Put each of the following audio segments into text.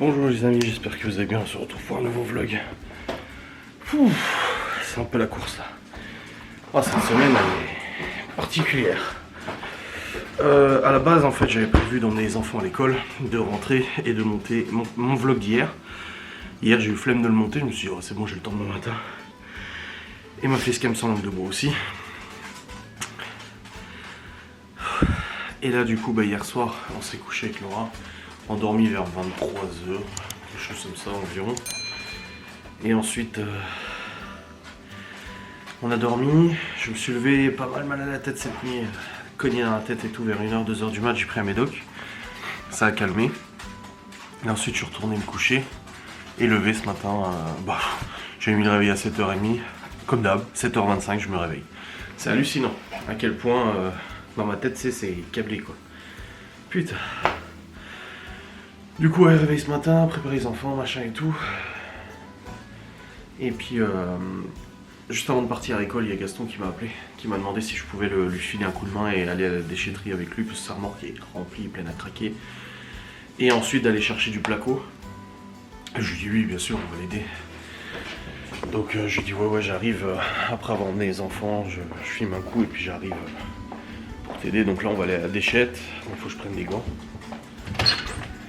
Bonjour les amis, j'espère que vous allez bien, on se retrouve pour un nouveau vlog. C'est un peu la course là. Cette semaine elle est particulière. À la base en fait j'avais prévu d'emmener les enfants à l'école, de rentrer et de monter mon vlog d'hier. Hier j'ai eu flemme de le monter, je me suis dit c'est bon j'ai le temps demain matin. Et ma facecam sans langue de bois aussi. Et là du coup hier soir on s'est couché avec Laura. Endormi vers 23h, quelque chose comme ça environ. Et ensuite, on a dormi. Je me suis levé pas mal à la tête cette nuit, cogné dans la tête et tout. Vers 1h, 2h du mat, j'ai pris un médoc. Ça a calmé. Et ensuite, je suis retourné me coucher. Et levé ce matin, j'ai mis le réveil à 7h30. Comme d'hab, 7h25, je me réveille. C'est hallucinant à quel point dans ma tête, c'est câblé quoi. Putain. Du coup, réveil ce matin, préparer les enfants, machin et tout. Et puis, juste avant de partir à l'école, il y a Gaston qui m'a appelé, qui m'a demandé si je pouvais lui filer un coup de main et aller à la déchetterie avec lui, parce que sa remorque est remplie, pleine à craquer. Et ensuite d'aller chercher du placo. Je lui dis oui, bien sûr, on va l'aider. Donc je lui dis ouais, j'arrive, après avoir emmené les enfants, je filme un coup et puis j'arrive pour t'aider. Donc là, on va aller à la déchette, il faut que je prenne des gants.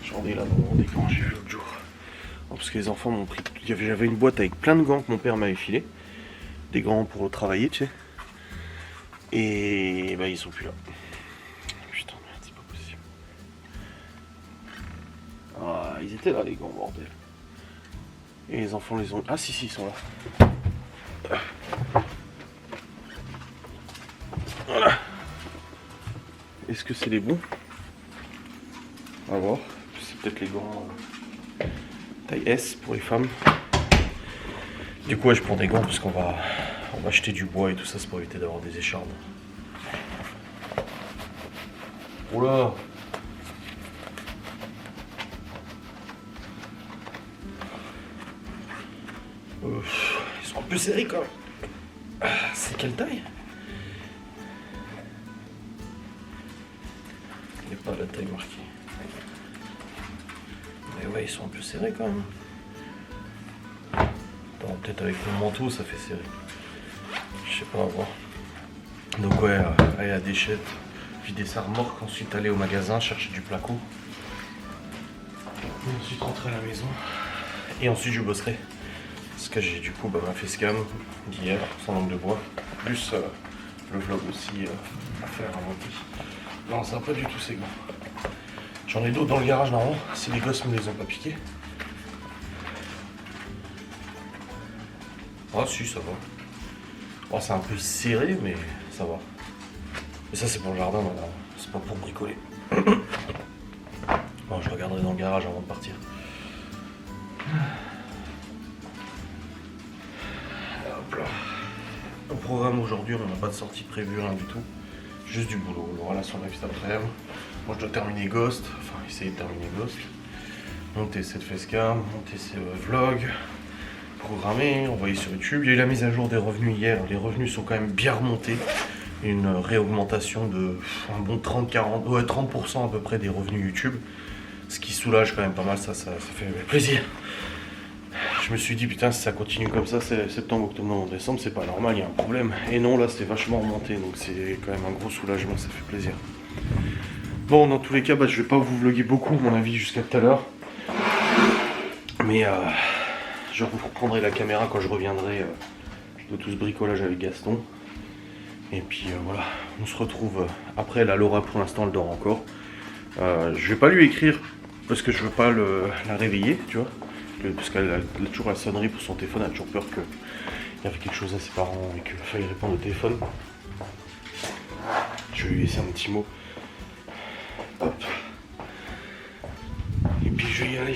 J'en ai là dans des gants, j'ai vu l'autre jour. Parce que les enfants m'ont pris. J'avais une boîte avec plein de gants que mon père m'avait filé. Des gants pour travailler, tu sais. Et ils sont plus là. Putain, merde, c'est pas possible. Ah, ils étaient là, les gants, bordel. Et les enfants les ont. Ah, si, ils sont là. Voilà. Est-ce que c'est les bons? On va voir. C'est peut-être les gants taille S pour les femmes. Du coup je prends des gants parce qu'on va acheter du bois et tout ça, c'est pour éviter d'avoir des échardes. Oula. Ils sont un peu serrés quand même. C'est quelle taille? Il n'y a pas la taille marquée. Mais ouais, ils sont un peu serrés quand même. Attends, peut-être avec le manteau ça fait serré. Je sais pas, on va voir. Donc ouais, aller à la déchette, vider sa remorque, ensuite aller au magasin chercher du placo. Et ensuite rentrer à la maison. Et ensuite je bosserai. Parce que j'ai du coup ma facecam d'hier, sans langue de bois. Plus le vlog aussi à faire à monter. Non, ça va pas du tout ces gants. J'en ai d'autres dans le garage normalement, si les gosses me les ont pas piqués. Ah si, ça va. Oh, c'est un peu serré, mais ça va. Et ça c'est pour le jardin maintenant, c'est pas pour bricoler. Bon, je regarderai dans le garage avant de partir. Hop là. Au programme aujourd'hui, on n'a pas de sortie prévue, rien du tout. Juste du boulot. Voilà son live cet après-midi. Moi je dois terminer Ghost, enfin essayer de terminer Ghost. Monter cette facecam, monter ces vlogs, programmer, envoyer sur YouTube. Il y a eu la mise à jour des revenus hier, les revenus sont quand même bien remontés. Une réaugmentation de un bon 30% à peu près des revenus YouTube. Ce qui soulage quand même pas mal, ça fait plaisir. Je me suis dit putain si ça continue comme ça, c'est septembre, octobre, novembre, décembre, c'est pas normal, il y a un problème. Et non là c'était vachement remonté, donc c'est quand même un gros soulagement, ça fait plaisir. Bon, dans tous les cas, je vais pas vous vlogger beaucoup, à mon avis, jusqu'à tout à l'heure. Mais je reprendrai la caméra quand je reviendrai de tout ce bricolage avec Gaston. Et puis voilà, on se retrouve après. La Laura, pour l'instant, elle dort encore. Je vais pas lui écrire parce que je veux pas la réveiller, tu vois. Parce qu'elle a toujours la sonnerie pour son téléphone, elle a toujours peur qu'il y avait quelque chose à ses parents et qu'il fallait répondre au téléphone. Je vais lui laisser un petit mot. Hop. Et puis je vais y aller.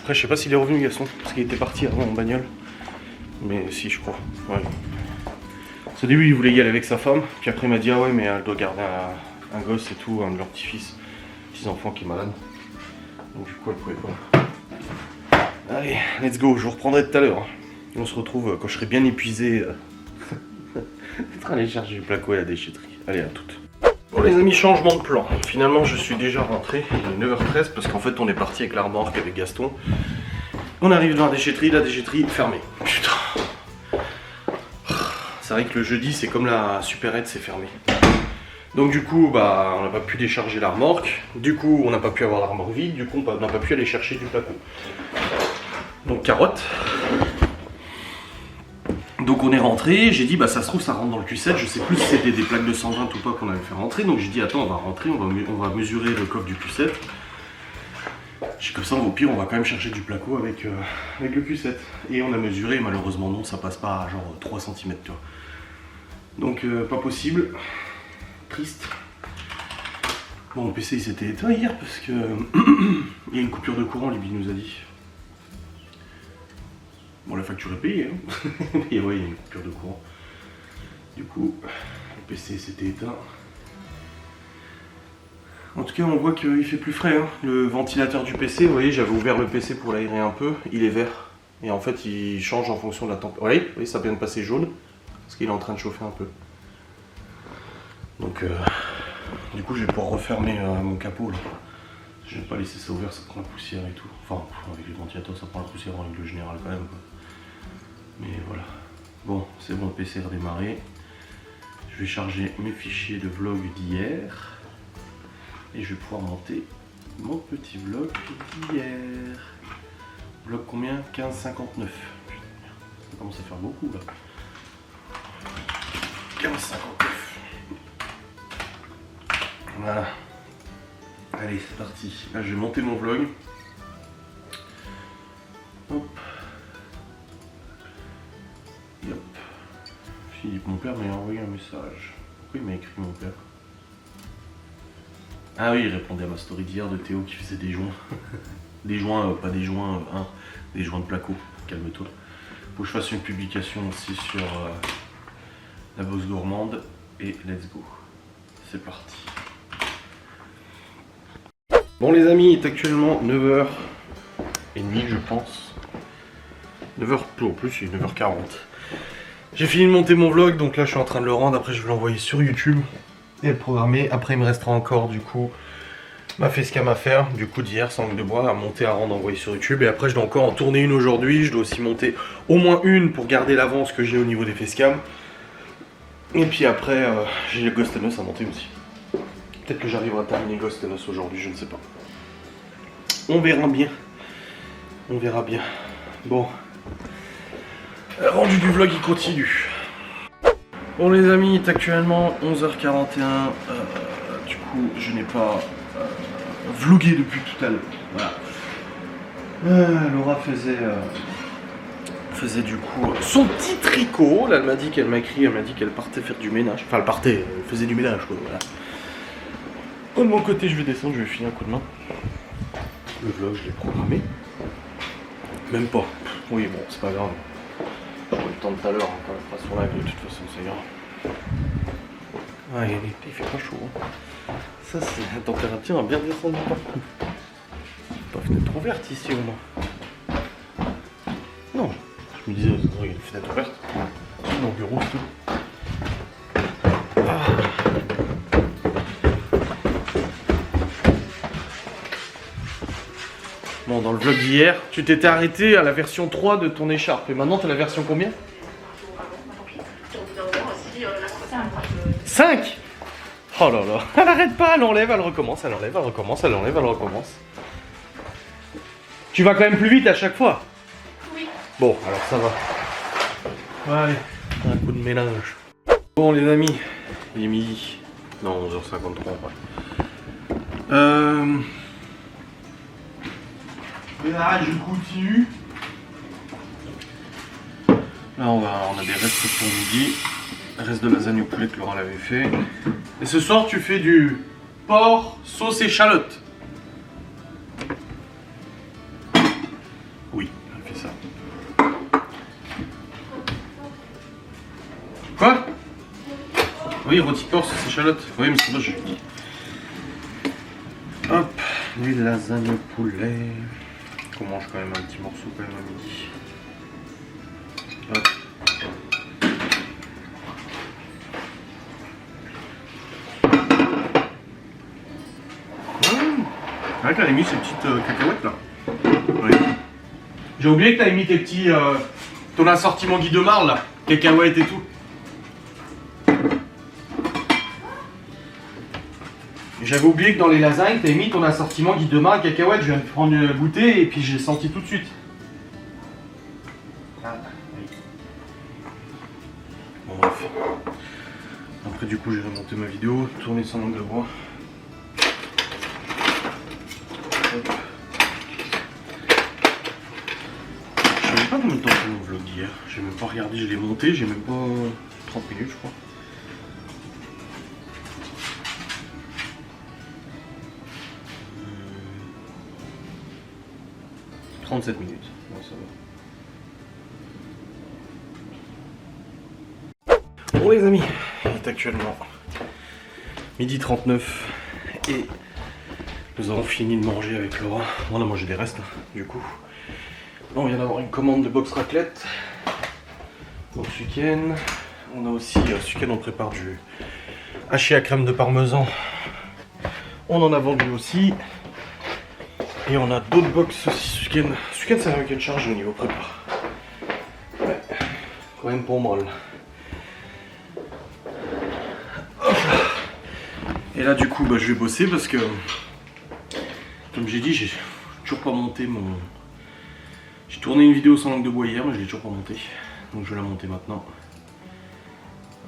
Après je sais pas s'il est revenu Gaston, parce qu'il était parti avant en bagnole. Mais si je crois. Ouais. Au début il voulait y aller avec sa femme, puis après il m'a dit ah ouais mais elle doit garder un gosse et tout, un de leurs petits-fils, petits-enfants qui est malade. Donc du coup elle pouvait pas. Allez, let's go, je vous reprendrai tout à l'heure. On se retrouve quand je serai bien épuisé. Être allé chercher du placo à la déchetterie. Allez, à toutes. Bon les amis, changement de plan. Finalement je suis déjà rentré, il est 9h13 parce qu'en fait on est parti avec la remorque avec Gaston. On arrive dans la déchetterie fermée. Putain. C'est vrai que le jeudi c'est comme la supérette, c'est fermé. Donc du coup bah on n'a pas pu décharger la remorque, du coup on n'a pas pu avoir la remorque vide, du coup on n'a pas pu aller chercher du placo. Donc carotte. Donc on est rentré, j'ai dit bah ça se trouve ça rentre dans le Q7, je sais plus si c'était des plaques de 120 ou pas qu'on avait fait rentrer, donc j'ai dit attends on va rentrer, on va mesurer le coffre du Q7. J'ai comme ça au pire on va quand même chercher du placo avec le Q7. Et on a mesuré, malheureusement non, ça passe pas à genre 3 cm tu vois. Donc pas possible, triste. Bon mon PC il s'était éteint hier parce que il y a une coupure de courant, Libby nous a dit. Bon, la facture est payée, hein. Mais ouais, il y a une coupure de courant. Du coup, le PC s'était éteint. En tout cas, on voit qu'il fait plus frais, hein. Le ventilateur du PC, vous voyez, j'avais ouvert le PC pour l'aérer un peu, il est vert. Et en fait, il change en fonction de la température. Vous voyez, ça vient de passer jaune, parce qu'il est en train de chauffer un peu. Donc, du coup, je vais pouvoir refermer mon capot, là. Je vais pas laisser ça ouvert, ça prend la poussière et tout. Enfin, avec les ventilateurs, ça prend la poussière en règle générale quand même, quoi. Mais voilà. Bon, c'est bon, le PC est redémarré. Je vais charger mes fichiers de vlog d'hier. Et je vais pouvoir monter mon petit vlog d'hier. Vlog combien? 15,59. Ça commence à faire beaucoup là. 15,59. Voilà. Allez, c'est parti. Là, je vais monter mon vlog. Hop. Yop. Philippe, mon père m'a envoyé un message. Pourquoi il m'a écrit mon père? Ah oui, il répondait à ma story d'hier de Théo qui faisait des joints. Des joints, pas des joints, des joints de placo. Calme-toi. Faut que je fasse une publication aussi sur la bosse gourmande. Et let's go. C'est parti. Bon les amis, il est actuellement 9h30 je pense. 9h en plus, il est 9h40. J'ai fini de monter mon vlog, donc là je suis en train de le rendre, après je vais l'envoyer sur YouTube et le programmer. Après il me restera encore du coup ma facecam à faire, du coup d'hier, sans langue de bois, à monter, à rendre, envoyer sur YouTube. Et après je dois encore en tourner une aujourd'hui, je dois aussi monter au moins une pour garder l'avance que j'ai au niveau des facecam. Et puis après j'ai le Ghost and Us à monter aussi. Peut-être que j'arriverai à terminer Ghost and Us aujourd'hui, je ne sais pas. On verra bien. On verra bien. Bon. Le rendu du vlog il continue. Bon les amis, il est actuellement 11h41. Du coup, je n'ai pas vlogué depuis tout à l'heure. Voilà. Laura faisait du coup son petit tricot. Là, elle m'a dit qu'elle partait faire du ménage. Enfin, elle faisait du ménage quoi. Voilà. De mon côté, je vais descendre, je vais filer un coup de main. Le vlog, je l'ai programmé. Même pas. Oui, bon, c'est pas grave. J'aurai le temps de tout à l'heure, hein, quand elle fera son live, de toute façon, c'est grave. Ouais, il fait pas chaud. Hein. Ça, c'est la température a bien descendu partout. Pas fenêtre ouverte ici, au moins. Non, je me disais, il y a une fenêtre ouverte. Mon bureau, c'est tout. Ah. Bon, dans le vlog d'hier, tu t'étais arrêté à la version 3 de ton écharpe. Et maintenant, t'as la version combien? 5. Oh là là, elle arrête pas, elle enlève, elle recommence, elle enlève, elle recommence, elle enlève, elle recommence. Tu vas quand même plus vite à chaque fois? Oui. Bon, alors ça va. Allez, un coup de mélange. Bon les amis, il est midi. Non, 11h53. Ouais. Là, je continue. Là, on a des restes pour midi. Reste de lasagne au poulet que Laura l'avait fait. Et ce soir, tu fais du porc, sauce échalote. Oui, elle fait ça. Quoi? Oui, rôti porc, sauce échalote. Oui, mais c'est pas je dis. Hop, les lasagnes au poulet. On mange quand même un petit morceau quand même à midi. Hop. vrai qu'elle a mis ces petites cacahuètes là. Oui. J'ai oublié que t'avais mis tes petits. Ton assortiment Guy de Marle là, cacahuètes et tout. J'avais oublié que dans les lasagnes, t'avais mis ton assortiment Guy de Marle, cacahuètes. Je viens de prendre une goûter et puis j'ai senti tout de suite. Ah, oui. Bon bref. Après du coup j'ai remonté ma vidéo, tourner sans angle droit. Hop. Je savais pas combien de temps c'est mon vlog d'hier. J'ai même pas regardé, je l'ai monté, j'ai même pas 30 minutes je crois. 37 minutes, bon, ça va. Bon les amis, il est actuellement 12h39 et nous avons fini de manger avec Laura. On a mangé des restes du coup. Là, on vient d'avoir une commande de box raclette. Donc ce week-end, on a aussi ce week-end on prépare du hachis à crème de parmesan. On en a vendu aussi. Et on a d'autres box aussi ce week-end. Ce week-end c'est un week-end chargé au niveau prépa. Ouais, quand même pour molle. Et là du coup bah, je vais bosser parce que comme j'ai dit j'ai toujours pas monté mon... J'ai tourné une vidéo sans langue de bois hier mais je l'ai toujours pas monté. Donc je vais la monter maintenant.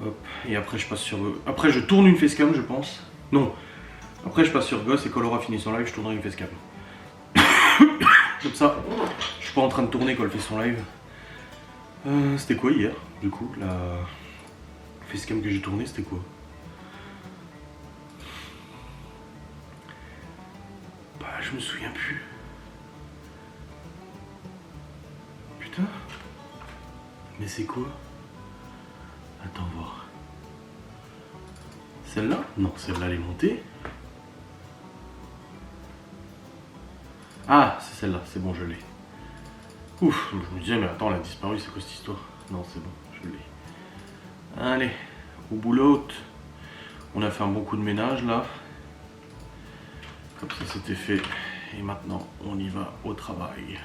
Hop. Et après je passe sur... Après je tourne une facecam je pense. Non. Après je passe sur Goss et quand Laura finit son live je tournerai une facecam. Comme ça, je suis pas en train de tourner quand elle fait son live. C'était quoi hier, du coup, la facecam que j'ai tournée, c'était quoi? Bah, je me souviens plus. Putain. Mais c'est quoi? Attends, voir. Celle-là? Non, celle-là, elle est montée. Ah, c'est celle-là, c'est bon, je l'ai. Ouf, je me disais, mais attends, elle a disparu, c'est quoi cette histoire? Non, c'est bon, je l'ai. Allez, au boulot. On a fait un bon coup de ménage là. Comme ça, c'était fait. Et maintenant, on y va au travail.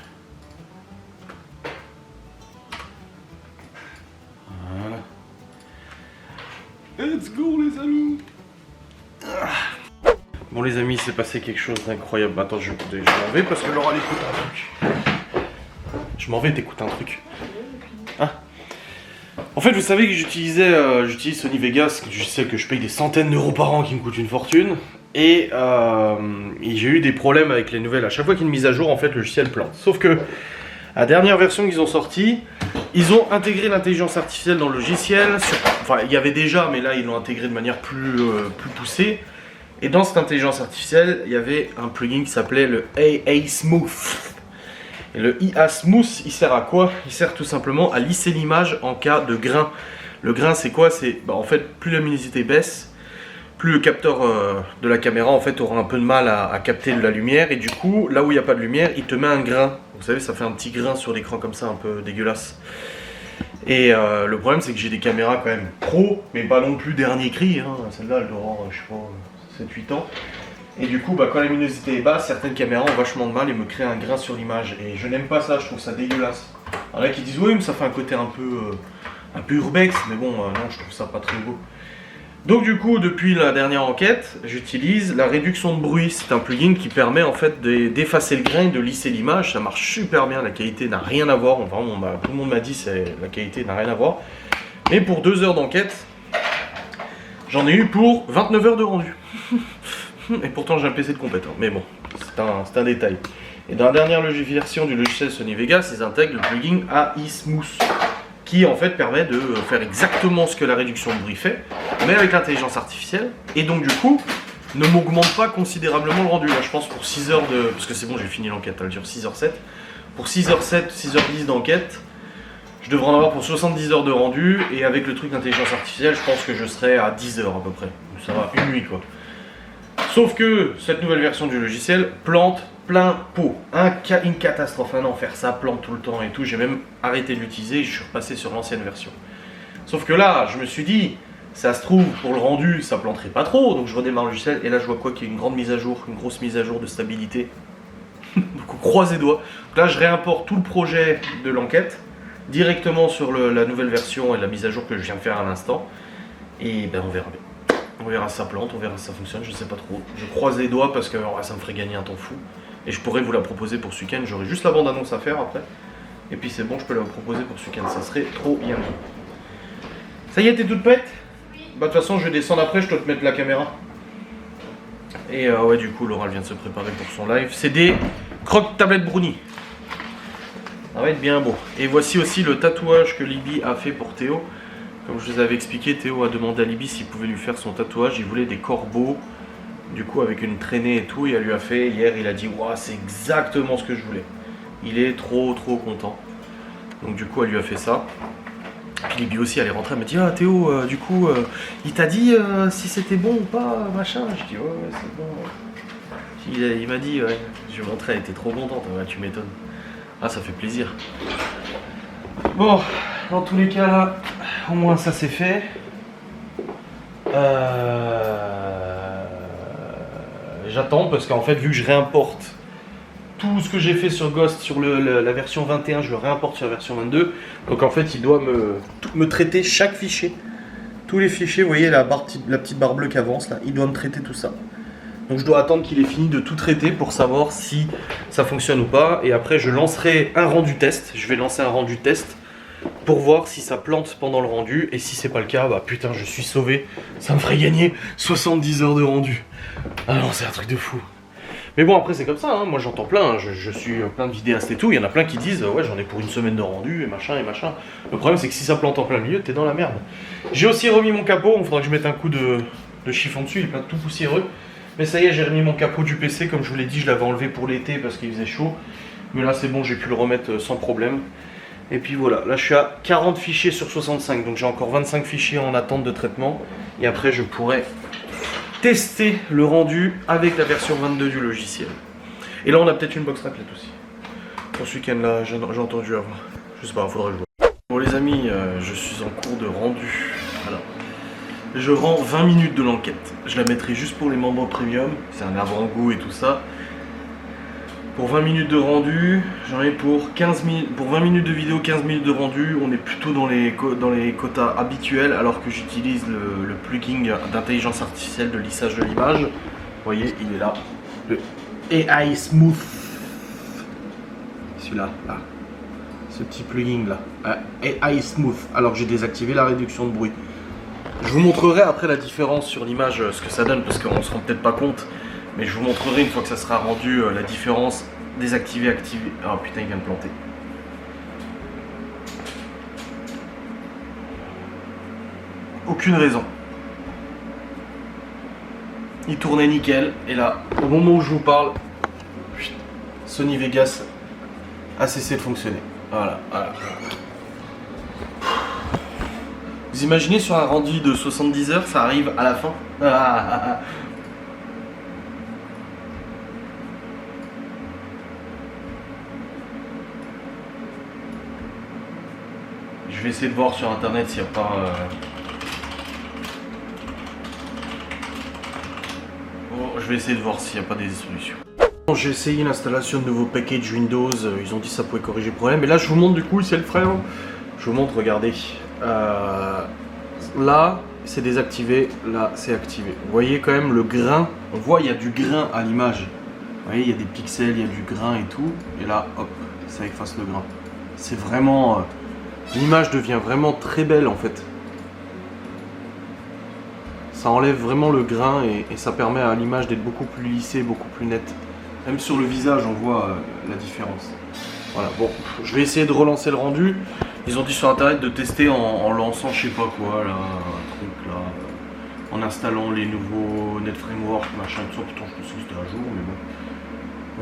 Voilà. Let's go, les amis! Bon les amis, il s'est passé quelque chose d'incroyable. Attends, je m'en vais parce que Laura elle écoute un truc. Je m'en vais t'écouter un truc. Ah. En fait, vous savez que j'utilise Sony Vegas, je sais que je paye des centaines d'euros par an qui me coûtent une fortune. Et j'ai eu des problèmes avec les nouvelles. À chaque fois qu'il y a une mise à jour, en fait, le logiciel plante. Sauf que la dernière version qu'ils ont sortie, ils ont intégré l'intelligence artificielle dans le logiciel. Enfin, il y avait déjà, mais là, ils l'ont intégré de manière plus poussée. Et dans cette intelligence artificielle, il y avait un plugin qui s'appelait le IA Smooth. Et le IA Smooth, il sert à quoi? Il sert tout simplement à lisser l'image en cas de grain. Le grain, c'est quoi? C'est en fait, plus la luminosité baisse, plus le capteur de la caméra en fait aura un peu de mal à capter de la lumière. Et du coup, là où il n'y a pas de lumière, il te met un grain. Vous savez, ça fait un petit grain sur l'écran comme ça, un peu dégueulasse. Et le problème, c'est que j'ai des caméras quand même pro, mais pas non plus dernier cri. Hein. Celle-là, elle doit avoir, je sais pas, 7-8 ans. Et du coup, bah, quand la luminosité est basse, certaines caméras ont vachement de mal et me créent un grain sur l'image. Et je n'aime pas ça, je trouve ça dégueulasse. Alors là qui disent oui, mais ça fait un côté un peu urbex, mais bon, non, je trouve ça pas très beau. Donc du coup, depuis la dernière enquête, j'utilise la réduction de bruit. C'est un plugin qui permet en fait d'effacer le grain et de lisser l'image. Ça marche super bien, la qualité n'a rien à voir. Vraiment, tout le monde m'a dit que la qualité n'a rien à voir. Mais pour 2 heures d'enquête, j'en ai eu pour 29 heures de rendu. Et pourtant j'ai un PC de compétent, mais bon, c'est un détail. Et dans la dernière version du logiciel Sony Vegas, ils intègrent le plugin AI Smooth, qui en fait permet de faire exactement ce que la réduction de bruit fait, mais avec l'intelligence artificielle, et donc du coup, ne m'augmente pas considérablement le rendu. Là je pense pour 6 heures de... Parce que c'est bon, j'ai fini l'enquête, elle dure 6h07. Pour 6h07, 6h10 d'enquête, je devrais en avoir pour 70 heures de rendu, et avec le truc d'intelligence artificielle, je pense que je serai à 10 heures à peu près. Ça va, une nuit quoi. Sauf que cette nouvelle version du logiciel plante plein pot. Une catastrophe, un enfer, ça plante tout le temps et tout. J'ai même arrêté de l'utiliser et je suis repassé sur l'ancienne version. Sauf que là, je me suis dit, Ça se trouve, pour le rendu, ça planterait pas trop, donc je redémarre le logiciel, et là je vois quoi, qu'il y a une grande mise à jour, une grosse mise à jour de stabilité. Donc on croise les doigts. Donc là je réimporte tout le projet de l'enquête, directement sur la nouvelle version et la mise à jour que je viens de faire à l'instant. Et ben on verra bien. On verra si ça plante, on verra si ça fonctionne, je sais pas trop. Je croise les doigts parce que ça me ferait gagner un temps fou. Et je pourrais vous la proposer pour ce week-end, j'aurai juste la bande-annonce à faire après. Et puis c'est bon, je peux la proposer pour ce week-end, ça serait trop bien. Ça y est, t'es toute prête? Bah de toute façon je vais descendre après, je dois te mettre la caméra. Et ouais du coup Laura vient de se préparer pour son live. C'est des croque tablettes brownie. Ça va être bien beau. Et voici aussi le tatouage que Libby a fait pour Théo. Comme je vous avais expliqué, Théo a demandé à Libby s'il pouvait lui faire son tatouage. Il voulait des corbeaux, du coup avec une traînée et tout. Et elle lui a fait hier, il a dit waouh, c'est exactement ce que je voulais. Il est trop content. Donc du coup elle lui a fait ça. Puis Libby aussi, elle est rentrée, elle m'a dit ah Théo, du coup, il t'a dit si c'était bon ou pas, machin. Je dis ouais, c'est bon. Il m'a dit, ouais, je lui ai montré, elle était trop contente, ouais, tu m'étonnes. Ah, ça fait plaisir. Bon, dans tous les cas là, au moins ça c'est fait. J'attends parce qu'en fait, vu que je réimporte tout ce que j'ai fait sur Ghost, sur la version 21, je le réimporte sur la version 22. Donc en fait, il doit me traiter chaque fichier. Tous les fichiers, vous voyez la petite barre bleue qui avance là, il doit me traiter tout ça. Donc je dois attendre qu'il ait fini de tout traiter pour savoir si ça fonctionne ou pas. Et après, je lancerai un rendu test. Je vais lancer un rendu test pour voir si ça plante pendant le rendu. Et si c'est pas le cas, bah putain, je suis sauvé. Ça me ferait gagner 70 heures de rendu. Ah non, c'est un truc de fou. Mais bon, après c'est comme ça, hein. Moi j'entends plein, hein. Je suis plein de vidéastes et tout, il y en a plein qui disent ouais j'en ai pour une semaine de rendu et machin et machin. Le problème c'est que si ça plante en plein milieu, t'es dans la merde. J'ai aussi remis mon capot, il faudra que je mette un coup de chiffon dessus, il est plein de tout poussiéreux. Mais ça y est, j'ai remis mon capot du PC, comme je vous l'ai dit, je l'avais enlevé pour l'été parce qu'il faisait chaud. Mais là c'est bon, j'ai pu le remettre sans problème. Et puis voilà, là je suis à 40 fichiers sur 65, donc j'ai encore 25 fichiers en attente de traitement. Et après je pourrai tester le rendu avec la version 22 du logiciel. Et là on a peut-être une box raclette aussi. Pour ce week-end là, j'ai entendu avant. Je sais pas, faudra jouer. Bon les amis, je suis en cours de rendu. Alors, je rends 20 minutes de l'enquête. Je la mettrai juste pour les membres premium. C'est un avant-goût et tout ça. Pour 20 minutes de rendu, j'en ai pour 15 minutes. Pour 20 minutes de vidéo, 15 minutes de rendu. On est plutôt dans les quotas habituels, alors que j'utilise le plugin d'intelligence artificielle de lissage de l'image. Vous voyez, il est là. Le AI Smooth. Celui-là, là. Ce petit plugin là. AI Smooth. Alors que j'ai désactivé la réduction de bruit. Je vous montrerai après la différence sur l'image, ce que ça donne, parce qu'on se rend peut-être pas compte. Mais je vous montrerai une fois que ça sera rendu la différence désactivé, activé. Ah putain, il vient de planter. Aucune raison. Il tournait nickel. Et là, au moment où je vous parle, Sony Vegas a cessé de fonctionner. Voilà. Vous imaginez sur un rendu de 70 heures, ça arrive à la fin. Je vais essayer de voir sur internet s'il n'y a pas... Bon, je vais essayer de voir s'il n'y a pas des solutions. Bon, j'ai essayé l'installation de nouveaux packages Windows, ils ont dit que ça pouvait corriger le problème. Et là je vous montre du coup, c'est le frère. Je vous montre, regardez. Là c'est désactivé, là c'est activé. Vous voyez quand même le grain, on voit il y a du grain à l'image. Vous voyez, il y a des pixels, il y a du grain et tout. Et là, hop, ça efface le grain. C'est vraiment... l'image devient vraiment très belle en fait. Ça enlève vraiment le grain et ça permet à l'image d'être beaucoup plus lissée, beaucoup plus nette. Même sur le visage on voit la différence. Voilà, bon, je vais essayer de relancer le rendu. Ils ont dit sur internet de tester en lançant je sais pas quoi là, un truc là, en installant les nouveaux Net Framework, machin, tout ça. Pourtant je pense que c'était à jour, mais bon,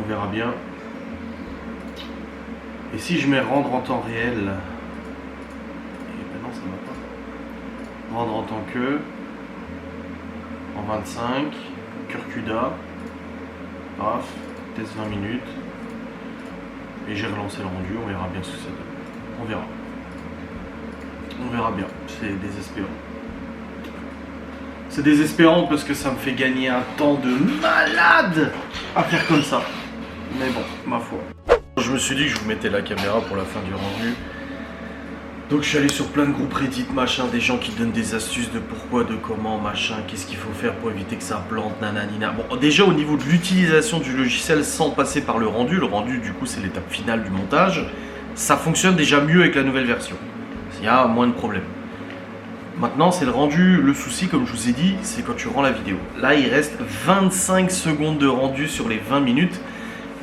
on verra bien. Et si je mets rendre en temps réel, non, ça ne va pas. Rendre en tant que en 25, Curcuda, paf, test 20 minutes. Et j'ai relancé le rendu, on verra bien ce que ça donne. On verra. On verra bien, c'est désespérant. C'est désespérant parce que ça me fait gagner un temps de malade à faire comme ça. Mais bon, ma foi. Je me suis dit que je vous mettais la caméra pour la fin du rendu. Donc je suis allé sur plein de groupes Reddit, machin, des gens qui donnent des astuces de pourquoi, de comment, machin, qu'est-ce qu'il faut faire pour éviter que ça plante, nananina. Bon, déjà au niveau de l'utilisation du logiciel sans passer par le rendu du coup c'est l'étape finale du montage, ça fonctionne déjà mieux avec la nouvelle version. Il y a moins de problèmes. Maintenant c'est le rendu, le souci comme je vous ai dit, c'est quand tu rends la vidéo. Là il reste 25 secondes de rendu sur les 20 minutes.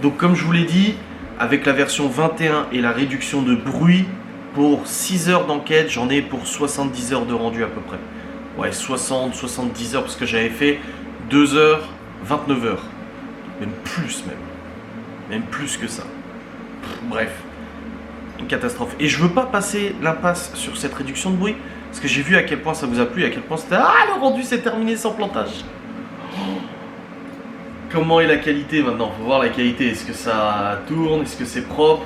Donc comme je vous l'ai dit, avec la version 21 et la réduction de bruit, pour 6 heures d'enquête, j'en ai pour 70 heures de rendu à peu près. Ouais, 60, 70 heures parce que j'avais fait 2 heures, 29 heures. Même plus même. Même plus que ça. Bref. Une catastrophe. Et je veux pas passer l'impasse sur cette réduction de bruit. Parce que j'ai vu à quel point ça vous a plu, à quel point c'était... Ah, le rendu c'est terminé sans plantage. Comment est la qualité maintenant? Faut voir la qualité. Est-ce que ça tourne? Est-ce que c'est propre?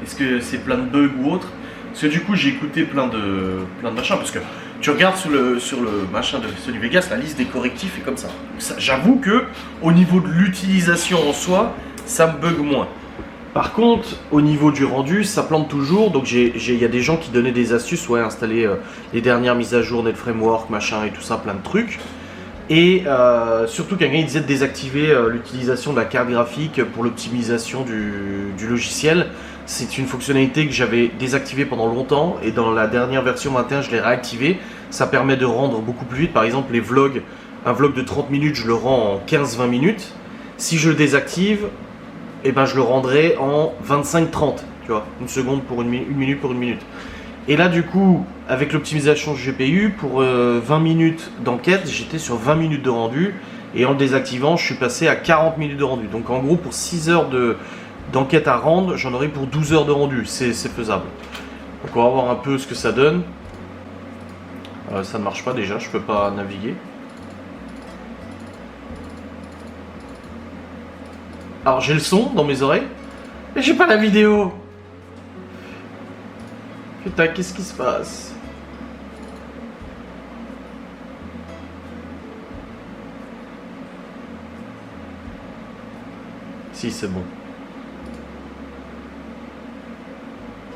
Est-ce que c'est plein de bugs ou autre? Parce que du coup j'ai écouté plein de machins. Parce que tu regardes sur le machin de Sony Vegas, la liste des correctifs est comme ça. J'avoue que au niveau de l'utilisation en soi, ça me bug moins. Par contre, au niveau du rendu, ça plante toujours. Donc il y a des gens qui donnaient des astuces, ouais, installer les dernières mises à jour, Net Framework, machin et tout ça, plein de trucs. Et surtout quelqu'un il disait de désactiver l'utilisation de la carte graphique pour l'optimisation du logiciel. C'est une fonctionnalité que j'avais désactivée pendant longtemps et dans la dernière version 21 je l'ai réactivée. Ça permet de rendre beaucoup plus vite. Par exemple les vlogs, un vlog de 30 minutes je le rends en 15-20 minutes. Si je le désactive, eh ben, je le rendrai en 25-30, tu vois, une seconde pour une minute pour une minute. Et là du coup, avec l'optimisation du GPU, pour 20 minutes d'enquête, j'étais sur 20 minutes de rendu. Et en le désactivant, je suis passé à 40 minutes de rendu. Donc en gros, pour 6 heures d'enquête à rendre, j'en aurai pour 12 heures de rendu. C'est faisable. Donc on va voir un peu ce que ça donne. Ça ne marche pas déjà, je peux pas naviguer. Alors j'ai le son dans mes oreilles, mais j'ai pas la vidéo. Putain, qu'est-ce qui se passe? Si, c'est bon.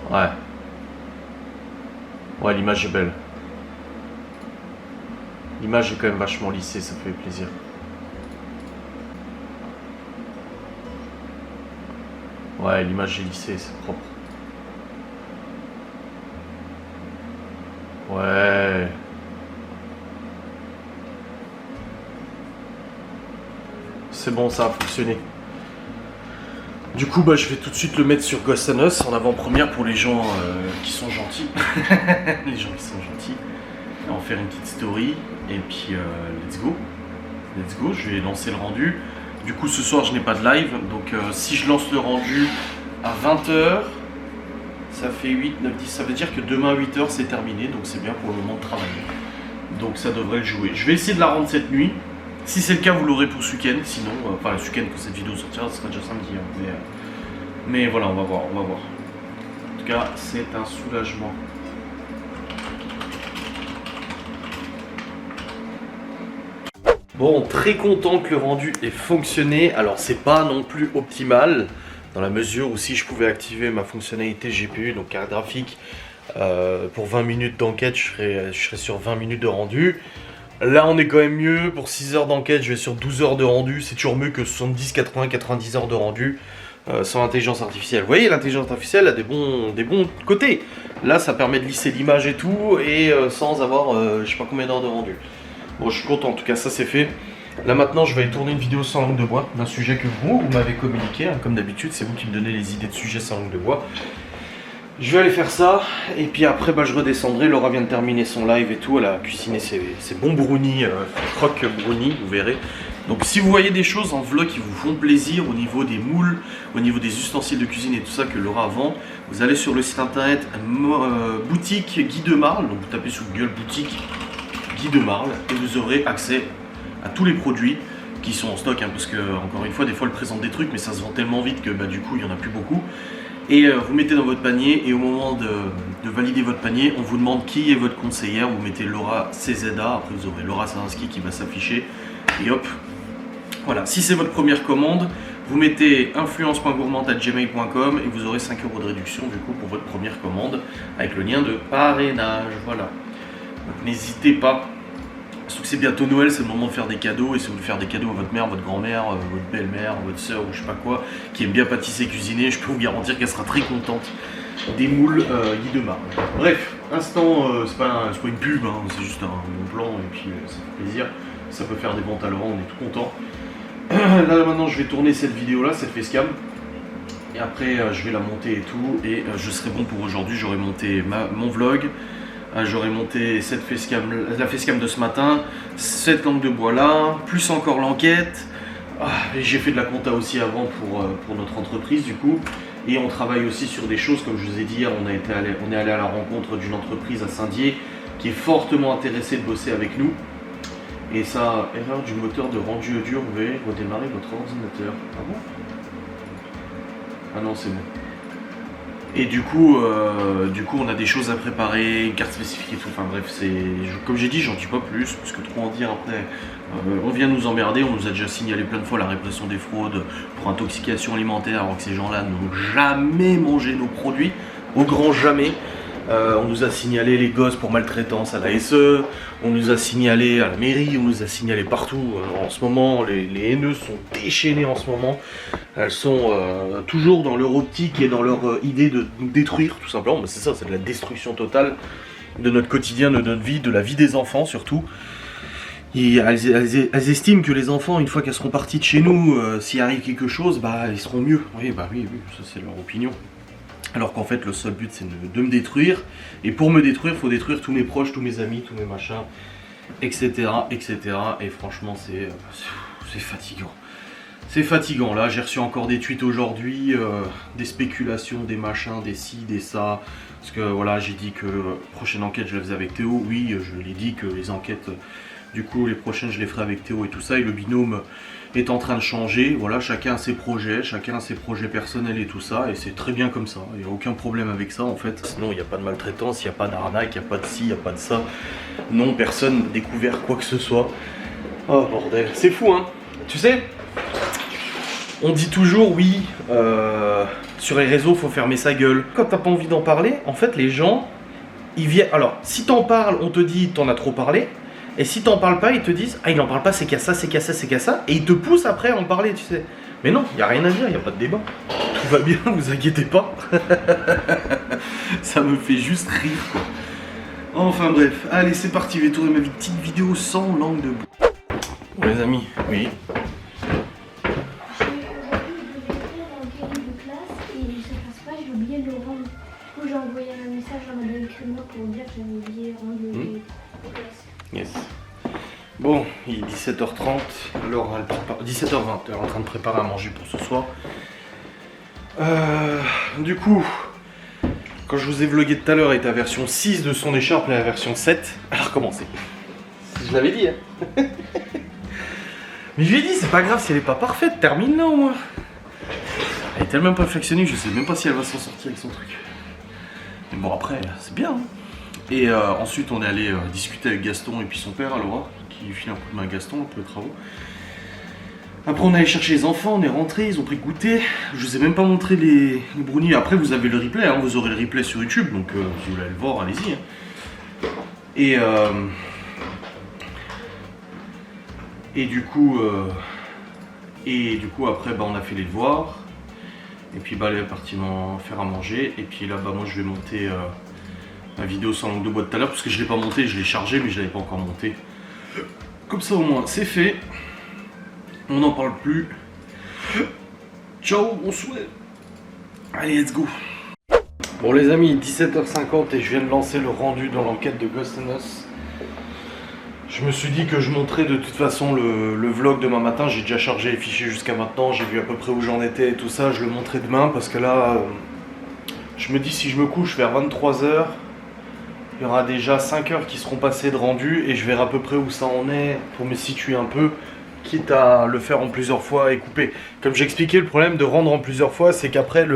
Ouais. Ouais, l'image est belle. L'image est quand même vachement lissée, ça fait plaisir. Ouais, l'image est lissée, c'est propre. Ouais. C'est bon, ça a fonctionné. Du coup, bah, je vais tout de suite le mettre sur Ghost and Us en avant-première pour les gens qui sont gentils. Les gens qui sont gentils. On va en faire une petite story. Et puis, let's go. Let's go, je vais lancer le rendu. Du coup, ce soir, je n'ai pas de live. Donc, si je lance le rendu à 20 h, ça fait 8, 9, 10. Ça veut dire que demain à 8 h, c'est terminé. Donc, c'est bien pour le moment de travailler. Donc, ça devrait le jouer. Je vais essayer de la rendre cette nuit. Si c'est le cas, vous l'aurez pour ce week-end. Sinon, enfin, ce week-end, quand cette vidéo sortira, ce sera déjà samedi. Hein. Mais voilà, on va voir. En tout cas, c'est un soulagement. Bon, très content que le rendu ait fonctionné. Alors, c'est pas non plus optimal, dans la mesure où si je pouvais activer ma fonctionnalité GPU, donc carte graphique, pour 20 minutes d'enquête, je serais sur 20 minutes de rendu. Là, on est quand même mieux. Pour 6 heures d'enquête, je vais sur 12 heures de rendu. C'est toujours mieux que 70, 80, 90 heures de rendu sans l'intelligence artificielle. Vous voyez, l'intelligence artificielle a des bons côtés. Là, ça permet de lisser l'image et tout, et sans avoir je sais pas combien d'heures de rendu. Bon, je suis content, en tout cas, ça c'est fait. Là maintenant, je vais aller tourner une vidéo sans langue de bois, d'un sujet que vous m'avez communiqué, hein, comme d'habitude, c'est vous qui me donnez les idées de sujets sans langue de bois. Je vais aller faire ça, et puis après, bah, je redescendrai. Laura vient de terminer son live et tout, elle a cuisiné ses bons brownies, croque brownies, vous verrez. Donc si vous voyez des choses en vlog qui vous font plaisir au niveau des moules, au niveau des ustensiles de cuisine et tout ça que Laura vend, vous allez sur le site internet boutique Guy de Marle, donc vous tapez sur Google boutique Guy de Marle et vous aurez accès à tous les produits qui sont en stock, hein, parce que encore une fois, des fois elle présente des trucs mais ça se vend tellement vite que bah, du coup il n'y en a plus beaucoup. Et vous mettez dans votre panier, et au moment de valider votre panier, on vous demande qui est votre conseillère. Vous mettez Laura CZA, après vous aurez Laura Sazinski qui va s'afficher, et hop. Voilà, si c'est votre première commande, vous mettez influence.gourmand@gmail.com et vous aurez 5 € de réduction du coup pour votre première commande avec le lien de parrainage. Voilà. Donc n'hésitez pas. Surtout que c'est bientôt Noël, c'est le moment de faire des cadeaux. Et si vous voulez faire des cadeaux à votre mère, votre grand-mère, votre belle-mère, votre soeur ou je sais pas quoi, qui aime bien pâtisser et cuisiner, je peux vous garantir qu'elle sera très contente des moules Guy de Mar. Bref, instant, c'est pas une pub, hein, c'est juste un bon plan et puis ça fait plaisir. Ça peut faire des ventes à Laurent, on est tout content. Là maintenant je vais tourner cette vidéo là, cette facecam. Et après je vais la monter et tout. Et je serai bon pour aujourd'hui, j'aurai monté mon vlog. J'aurais monté la facecam de ce matin, cette langue de bois là, plus encore l'enquête. J'ai fait de la compta aussi avant pour notre entreprise du coup. Et on travaille aussi sur des choses, comme je vous ai dit hier, on est allé à la rencontre d'une entreprise à Saint-Dié qui est fortement intéressée de bosser avec nous. Et ça, erreur du moteur de rendu audio, vous pouvez redémarrer votre ordinateur. Ah bon? Ah non, c'est bon. Et du coup, on a des choses à préparer, une carte spécifique et tout. Enfin bref, comme j'ai dit, j'en dis pas plus, parce que trop en dire après, on vient nous emmerder. On nous a déjà signalé plein de fois la répression des fraudes pour intoxication alimentaire, alors que ces gens-là n'ont jamais mangé nos produits, au grand jamais. On nous a signalé les gosses pour maltraitance à la SE, on nous a signalé à la mairie, on nous a signalé partout. En ce moment, les haineuses sont déchaînées en ce moment. Elles sont toujours dans leur optique et dans leur idée de nous détruire, tout simplement. Mais c'est ça, c'est de la destruction totale de notre quotidien, de notre vie, de la vie des enfants surtout. Et elles estiment que les enfants, une fois qu'elles seront parties de chez nous, s'il arrive quelque chose, bah ils seront mieux. Oui, ça c'est leur opinion. Alors qu'en fait le seul but c'est de me détruire. Et pour me détruire, il faut détruire tous mes proches, tous mes amis, tous mes machins, etc. etc. Et franchement c'est fatigant. C'est fatigant. Là j'ai reçu encore des tweets aujourd'hui, des spéculations, des machins, des ci, des ça. Parce que voilà, j'ai dit que prochaine enquête je la faisais avec Théo. Oui, je l'ai dit que les enquêtes, du coup les prochaines je les ferai avec Théo et tout ça. Et le binôme est en train de changer, voilà, chacun a ses projets personnels et tout ça, et c'est très bien comme ça, il n'y a aucun problème avec ça en fait. Sinon il n'y a pas de maltraitance, il n'y a pas d'arnaque, il n'y a pas de ci, il n'y a pas de ça. Non, personne n'a découvert quoi que ce soit. Oh bordel, c'est fou hein. Tu sais, on dit toujours oui, sur les réseaux faut fermer sa gueule. Quand t'as pas envie d'en parler, en fait les gens, ils viennent... Alors, si t'en parles, on te dit t'en as trop parlé. Et si t'en parles pas, ils te disent ah il en parle pas, c'est qu'à ça, c'est qu'à ça, c'est qu'à ça. Et ils te poussent après à en parler, tu sais. Mais non, il n'y a rien à dire, il n'y a pas de débat. Tout va bien, vous inquiétez pas. Ça me fait juste rire quoi. Enfin bref, allez c'est parti, je vais tourner ma petite vidéo sans langue de bois. Bon les amis, oui. J'ai oublié de le rendre. Du coup j'ai envoyé un message à Madame Écrit-moi pour dire que j'avais oublié de rendre le classe. Yes. Bon, il est 17h30, alors 17h20, elle est en train de préparer à manger pour ce soir. Du coup, quand je vous ai vlogué tout à l'heure, était la version 6 de son écharpe et la version 7. Alors recommencer. Je l'avais dit, hein. Mais je lui ai dit, c'est pas grave si elle est pas parfaite, termine-la au moins. Elle est tellement perfectionnée que je sais même pas si elle va s'en sortir avec son truc. Mais bon, après, c'est bien, hein. Et ensuite on est allé discuter avec Gaston et puis son père, Laura, qui file un coup de main à Gaston pour les travaux. Après on est allé chercher les enfants, on est rentré, ils ont pris goûter. Je vous ai même pas montré les brownies. Après vous avez le replay, hein, vous aurez le replay sur YouTube, donc si vous voulez le voir, allez-y. Hein. Et du coup après bah, on a fait les devoirs. Et puis bah elle est partie faire à manger. Et puis là bah moi je vais monter la vidéo sans langue de bois tout à l'heure parce que je l'ai pas monté, je l'ai chargé mais je l'avais pas encore monté. Comme ça au moins c'est fait. On n'en parle plus. Ciao, on souhaite. Allez, let's go. Bon les amis, 17h50 et je viens de lancer le rendu dans l'enquête de Ghost and Us. Je me suis dit que je montrais de toute façon le vlog demain matin. J'ai déjà chargé les fichiers jusqu'à maintenant, j'ai vu à peu près où j'en étais et tout ça. Je le montrerai demain parce que là, je me dis si je me couche vers 23h, il y aura déjà 5 heures qui seront passées de rendu et je verrai à peu près où ça en est pour me situer un peu, quitte à le faire en plusieurs fois et couper. Comme j'ai expliqué, le problème de rendre en plusieurs fois, c'est qu'après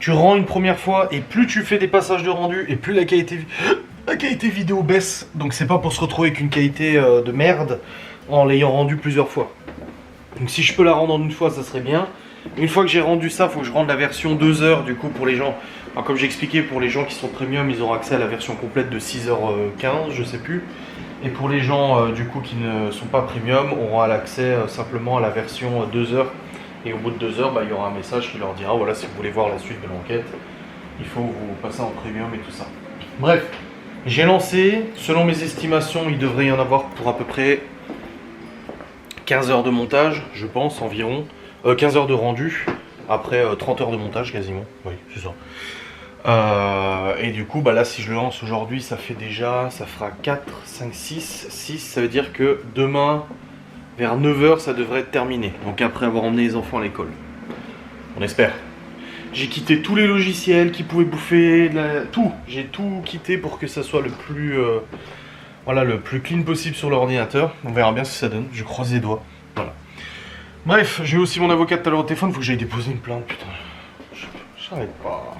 Tu rends une première fois et plus tu fais des passages de rendu et plus la qualité vidéo baisse. Donc c'est pas pour se retrouver avec une qualité de merde en l'ayant rendu plusieurs fois. Donc si je peux la rendre en une fois, ça serait bien. Une fois que j'ai rendu ça, il faut que je rende la version 2 heures du coup pour les gens. Alors, comme j'ai expliqué, pour les gens qui sont premium, ils auront accès à la version complète de 6h15, je sais plus. Et pour les gens du coup qui ne sont pas premium, auront l'accès simplement à la version 2 heures. Et au bout de 2 heures, il y aura un message qui leur dira voilà, si vous voulez voir la suite de l'enquête, il faut vous passer en premium et tout ça. Bref, j'ai lancé, selon mes estimations, il devrait y en avoir pour à peu près 15 heures de montage, je pense environ. 15 heures de rendu, après 30 heures de montage quasiment. Oui, c'est ça. Et du coup, là, si je le lance aujourd'hui, ça fera 4, 5, 6. Ça veut dire que demain, vers 9h, ça devrait être terminé. Donc après avoir emmené les enfants à l'école. On espère. J'ai quitté tous les logiciels qui pouvaient bouffer, tout. J'ai tout quitté pour que ça soit le plus clean possible sur l'ordinateur. On verra bien ce que ça donne. Je croise les doigts. Voilà. Bref, j'ai eu aussi mon avocat tout à l'heure au téléphone. Faut que j'aille déposer une plainte, putain. J'arrête pas.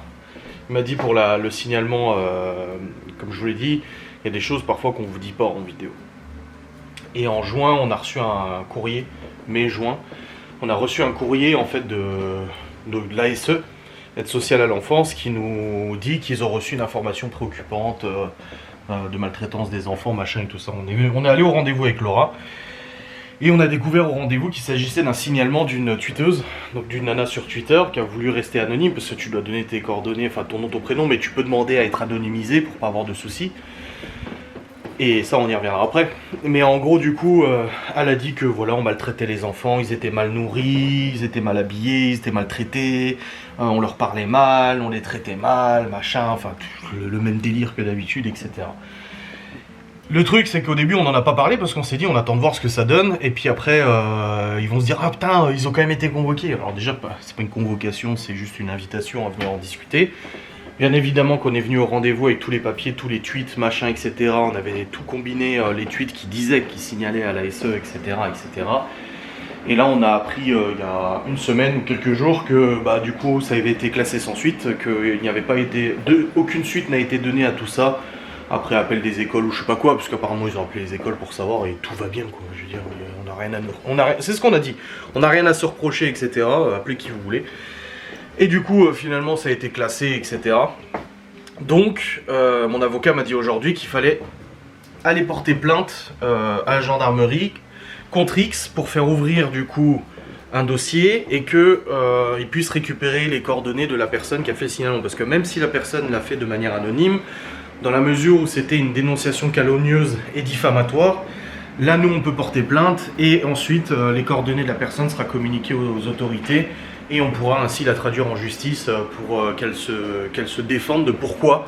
Il m'a dit pour le signalement, comme je vous l'ai dit, il y a des choses parfois qu'on ne vous dit pas en vidéo. Et en juin, on a reçu un courrier, mai-juin, on a reçu un courrier en fait de l'ASE, Aide sociale à l'enfance, qui nous dit qu'ils ont reçu une information préoccupante de maltraitance des enfants, machin et tout ça. On est allé au rendez-vous avec Laura, et on a découvert au rendez-vous qu'il s'agissait d'un signalement d'une tweeteuse, donc d'une nana sur Twitter, qui a voulu rester anonyme, parce que tu dois donner tes coordonnées, enfin ton nom, ton prénom, mais tu peux demander à être anonymisé pour pas avoir de soucis. Et ça, on y reviendra après. Mais en gros, du coup, elle a dit que voilà, on maltraitait les enfants, ils étaient mal nourris, ils étaient mal habillés, ils étaient maltraités, on leur parlait mal, on les traitait mal, machin, enfin, le même délire que d'habitude, etc. Le truc, c'est qu'au début, on n'en a pas parlé parce qu'on s'est dit, on attend de voir ce que ça donne, et puis après, ils vont se dire, ah putain, ils ont quand même été convoqués. Alors déjà, c'est pas une convocation, c'est juste une invitation à venir en discuter. Bien évidemment qu'on est venu au rendez-vous avec tous les papiers, tous les tweets, machin, etc. On avait tout combiné, les tweets qui disaient, qui signalaient à l'ASE, etc., etc. Et là, on a appris il y a une semaine ou quelques jours que du coup, ça avait été classé sans suite, qu'il n'y avait pas été, aucune suite n'a été donnée à tout ça, après appel des écoles ou je sais pas quoi, parce qu'apparemment ils ont appelé les écoles pour savoir et tout va bien, quoi. Je veux dire, on n'a rien à c'est ce qu'on a dit, on n'a rien à se reprocher, etc. Appelez qui vous voulez. Et du coup, finalement, ça a été classé, etc. Donc, mon avocat m'a dit aujourd'hui qu'il fallait aller porter plainte à la gendarmerie contre X pour faire ouvrir, du coup, un dossier et qu'il puisse récupérer les coordonnées de la personne qui a fait le signalement. Parce que même si la personne l'a fait de manière anonyme, dans la mesure où c'était une dénonciation calomnieuse et diffamatoire, là, nous, on peut porter plainte et ensuite, les coordonnées de la personne sera communiquées aux autorités. Et on pourra ainsi la traduire en justice pour qu'elle se défende de pourquoi,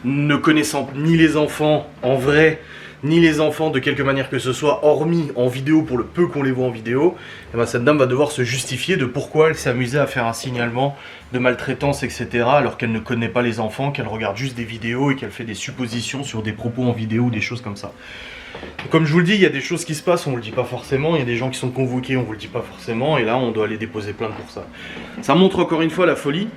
ne connaissant ni les enfants en vrai, ni les enfants de quelque manière que ce soit, hormis en vidéo pour le peu qu'on les voit en vidéo, et cette dame va devoir se justifier de pourquoi elle s'est amusée à faire un signalement de maltraitance, etc. alors qu'elle ne connaît pas les enfants, qu'elle regarde juste des vidéos et qu'elle fait des suppositions sur des propos en vidéo ou des choses comme ça. Comme je vous le dis, il y a des choses qui se passent, on ne le dit pas forcément, il y a des gens qui sont convoqués, on ne vous le dit pas forcément, et là on doit aller déposer plainte pour ça. Ça montre encore une fois la folie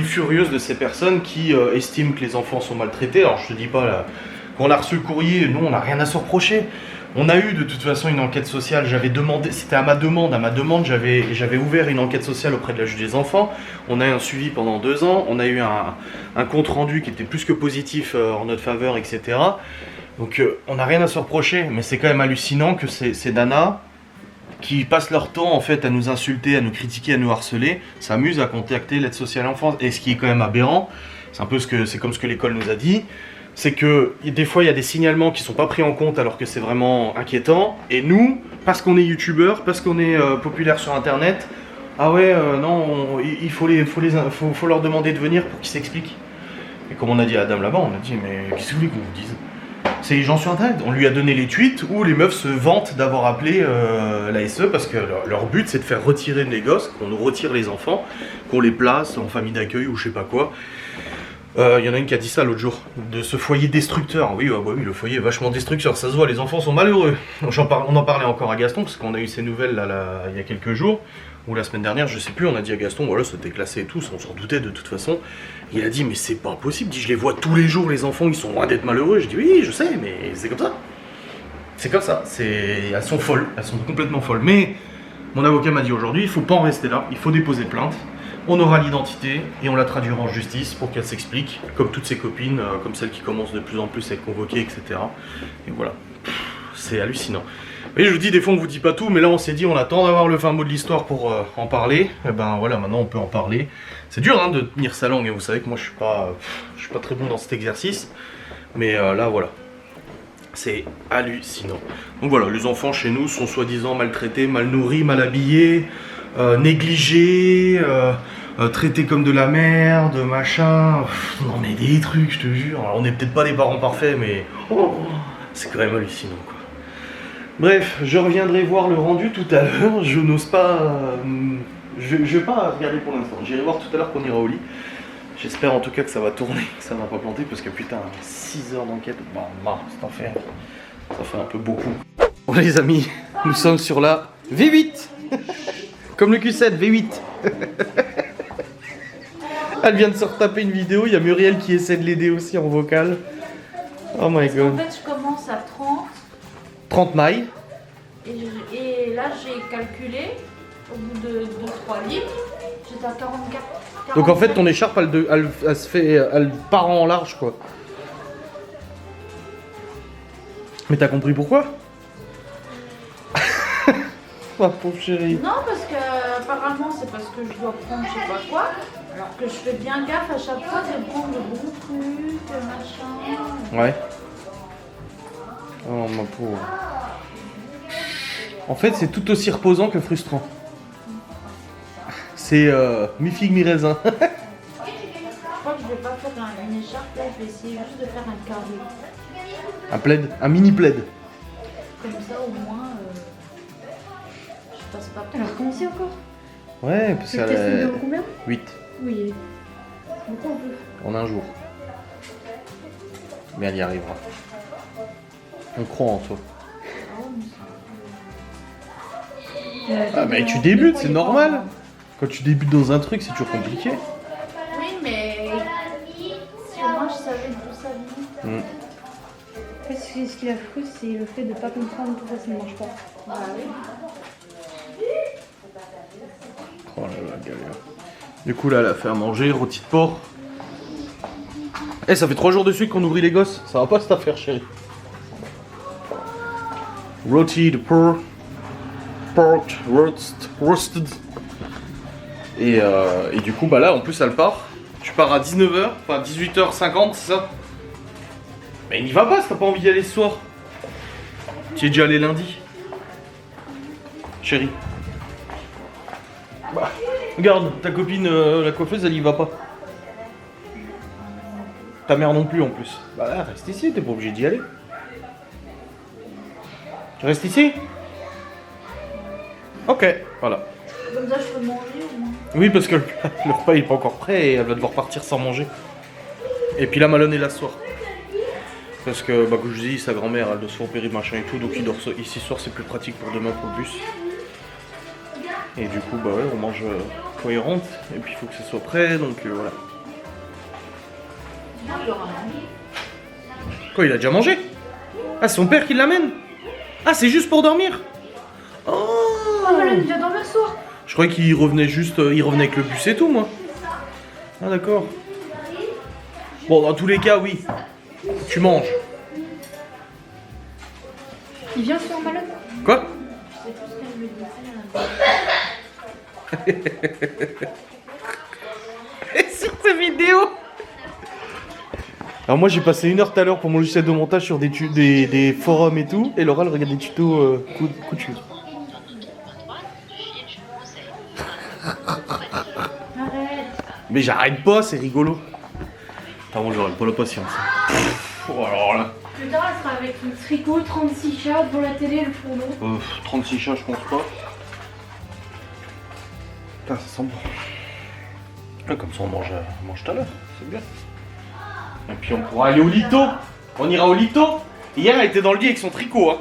furieuse de ces personnes qui estiment que les enfants sont maltraités. Alors je te dis pas, là, quand on a reçu le courrier, nous on n'a rien à se reprocher. On a eu de toute façon une enquête sociale, j'avais demandé, c'était à ma demande j'avais ouvert une enquête sociale auprès de la juge des enfants, on a eu un suivi pendant 2 ans, on a eu un compte rendu qui était plus que positif en notre faveur, etc. Donc on n'a rien à se reprocher, mais c'est quand même hallucinant que ces nanas qui passent leur temps en fait à nous insulter, à nous critiquer, à nous harceler, s'amusent à contacter l'aide sociale à l'enfance. Et ce qui est quand même aberrant, c'est comme ce que l'école nous a dit, c'est que des fois il y a des signalements qui sont pas pris en compte alors que c'est vraiment inquiétant. Et nous, parce qu'on est youtubeurs, parce qu'on est populaire sur internet, ah ouais non, il faut leur demander de venir pour qu'ils s'expliquent. Et comme on a dit à la dame là-bas, on a dit mais qu'est-ce que vous voulez qu'on vous dise ? C'est les gens sur internet. On lui a donné les tweets où les meufs se vantent d'avoir appelé l'ASE parce que leur but c'est de faire retirer les gosses, qu'on nous retire les enfants, qu'on les place en famille d'accueil ou je sais pas quoi. Il y en a une qui a dit ça l'autre jour, de ce foyer destructeur. Oui, bah oui, le foyer est vachement destructeur, ça se voit, les enfants sont malheureux. On en parlait encore à Gaston, parce qu'on a eu ces nouvelles là, il y a quelques jours, ou la semaine dernière, je sais plus, on a dit à Gaston, voilà, c'était classé et tout, on s'en doutait de toute façon. Il a dit, mais c'est pas possible, dit, je les vois tous les jours, les enfants, ils sont loin d'être malheureux. Je dis, oui, je sais, mais c'est comme ça. C'est comme ça, elles sont folles, elles sont complètement folles. Mais mon avocat m'a dit aujourd'hui, il faut pas en rester là, il faut déposer plainte. On aura l'identité et on la traduira en justice pour qu'elle s'explique, comme toutes ses copines, comme celles qui commencent de plus en plus à être convoquées, etc. Et voilà, c'est hallucinant. Mais je vous dis, des fois on vous dit pas tout, mais là on s'est dit, on attend d'avoir le fin mot de l'histoire pour en parler. Et ben voilà, maintenant on peut en parler. C'est dur hein, de tenir sa langue, et vous savez que moi je suis pas très bon dans cet exercice. Mais là voilà, c'est hallucinant. Donc voilà, les enfants chez nous sont soi-disant maltraités, mal nourris, mal habillés, négligés, traités comme de la merde, machin. Non mais des trucs, je te jure. Alors, on n'est peut-être pas des parents parfaits, mais c'est quand même hallucinant quoi. Bref, je reviendrai voir le rendu tout à l'heure. Je n'ose pas... je vais pas regarder pour l'instant. J'irai voir tout à l'heure qu'on ira au lit. J'espère en tout cas que ça va tourner, que ça va pas planter, parce que putain, 6 heures d'enquête, bon, c'est enfer. Ça fait un peu beaucoup. Bon les amis, nous sommes sur la V8. Comme le Q7, V8. Elle vient de se retaper une vidéo, il y a Muriel qui essaie de l'aider aussi en vocal. Oh my god. En fait, je commence à 30. 30 mailles. Et là, j'ai calculé, au bout de 2-3 livres, j'étais à 44. Donc en fait, ton écharpe, elle part en large quoi. Mais t'as compris pourquoi? Ma pauvre chérie. Non, parce que apparemment c'est parce que je dois prendre je sais pas quoi, alors que je fais bien gaffe à chaque fois de prendre le bon truc, machin. Ouais. Oh ma pauvre. En fait, c'est tout aussi reposant que frustrant. C'est mi-figue, mi-raisin. Je crois que je vais pas faire une écharpe, là je vais essayer juste de faire un carré. Un plaid, un mini plaid. Comme ça au moins, je passe pas. Alors, comment c'est encore? Ouais, parce Tu le testes qu'elle en combien? 8 Oui. C'est beaucoup un peu. en un jour. Mais elle y arrivera. On croit en toi. Ah mais tu débutes, c'est normal. Quand tu débutes dans un truc, c'est toujours compliqué. Oui, mais si au moins je savais d'où ça venait. En fait, ce qui la frustre, c'est le fait de ne pas comprendre pourquoi ça ne marche pas. Bah oui. Oh là là, galère. Du coup là, elle a fait à manger, rôti de porc. Eh, ça fait 3 jours de suite qu'on nourrit les gosses. Ça va pas cette affaire, chérie. Rôti de porc. Pork roasted. Et du coup, bah là, en plus, elle part. Tu pars à 19h, enfin 18h50, c'est ça? Mais n'y va pas si t'as pas envie d'y aller ce soir. Tu es déjà allé lundi. Chérie. Bah, regarde, ta copine, la coiffeuse, elle y va pas. Ta mère non plus en plus. Bah là, reste ici, t'es pas obligé d'y aller. Tu restes ici? Ok, voilà. Comme ça je peux manger au moins. Oui, parce que le repas il est pas encore prêt et elle va devoir partir sans manger. Et puis là, Malone est là ce soir. Parce que, bah, comme je dis, sa grand-mère elle doit se faire opérer, machin et tout, donc il dort ici ce soir, c'est plus pratique pour demain pour le bus. Et du coup, bah ouais, on mange quand il rentre, et puis il faut que ce soit prêt, donc voilà. Quoi, il a déjà mangé? Ah, c'est son père qui l'amène? Ah, c'est juste pour dormir? Oh! Oh, Malone, il vient dormir le soir. Je croyais qu'il revenait juste, il revenait avec le bus et tout, moi. Ah d'accord. Bon, dans tous les cas, oui. Tu manges. Il vient le soir, Malone? Quoi? Et sur cette vidéo. Alors moi j'ai passé 1 heure tout à l'heure pour mon logiciel de montage sur des forums et tout, et Laura elle regarde des tutos couture. Mais j'arrête pas, c'est rigolo. Attends, moi j'aurais pas la patience. Oh alors là. Plus tard, elle sera avec une tricot, 36 chats devant la télé et le fourneau. 36 chats, je pense pas. Putain, ça sent bon. Ah, comme ça on mange tout à l'heure, c'est bien. Et puis on pourra aller au Lito. On ira au Lito. Hier, elle était dans le lit avec son tricot. Hein.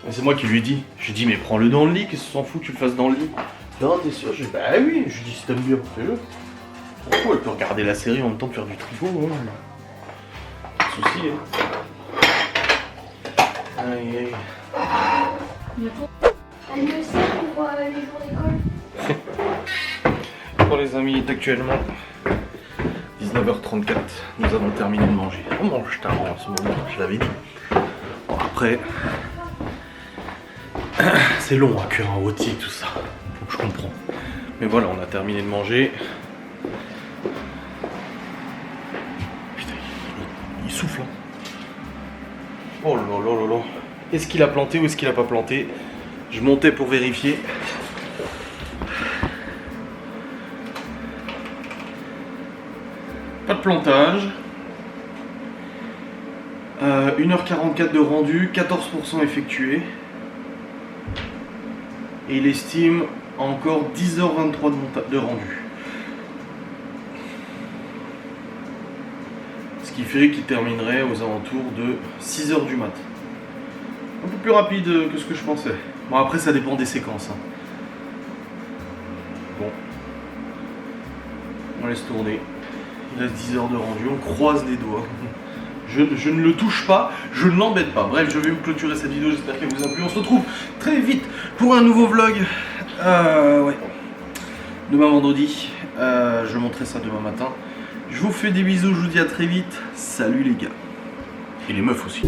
Et c'est moi qui lui ai dit. Je lui ai dit, mais prends-le dans le lit, qu'est-ce que s'en fout que tu le fasses dans le lit? Non, t'es sûr? Je dis, bah oui. Je lui dis, si t'aimes bien, fais-le. Pourquoi elle peut regarder la série en même temps que faire du tricot? Hein. Pas de soucis. Hein. Aïe, aïe. Elle le sait pour les jours d'école. Bon les amis, il est actuellement 19h34, nous avons terminé de manger. On mange tard en ce moment, je l'avais dit. Bon, après, c'est long à cuire un rôti tout ça, donc je comprends. Mais voilà, on a terminé de manger. Putain, il souffle. Hein. Oh là là là là. Est-ce qu'il a planté ou est-ce qu'il a pas planté? Je montais pour vérifier. Pas de plantage. 1h44 de rendu, 14% effectué. Et il estime encore 10h23 de rendu. Ce qui ferait qu'il terminerait aux alentours de 6h du mat. Un peu plus rapide que ce que je pensais. Bon après ça dépend des séquences. Hein. Bon. On laisse tourner. Il reste 10 heures de rendu, on croise les doigts. Je ne le touche pas, je ne l'embête pas. Bref, je vais vous clôturer cette vidéo, j'espère qu'elle vous a plu. On se retrouve très vite pour un nouveau vlog. Ouais. Demain vendredi, je montrerai ça demain matin. Je vous fais des bisous, je vous dis à très vite. Salut les gars. Et les meufs aussi.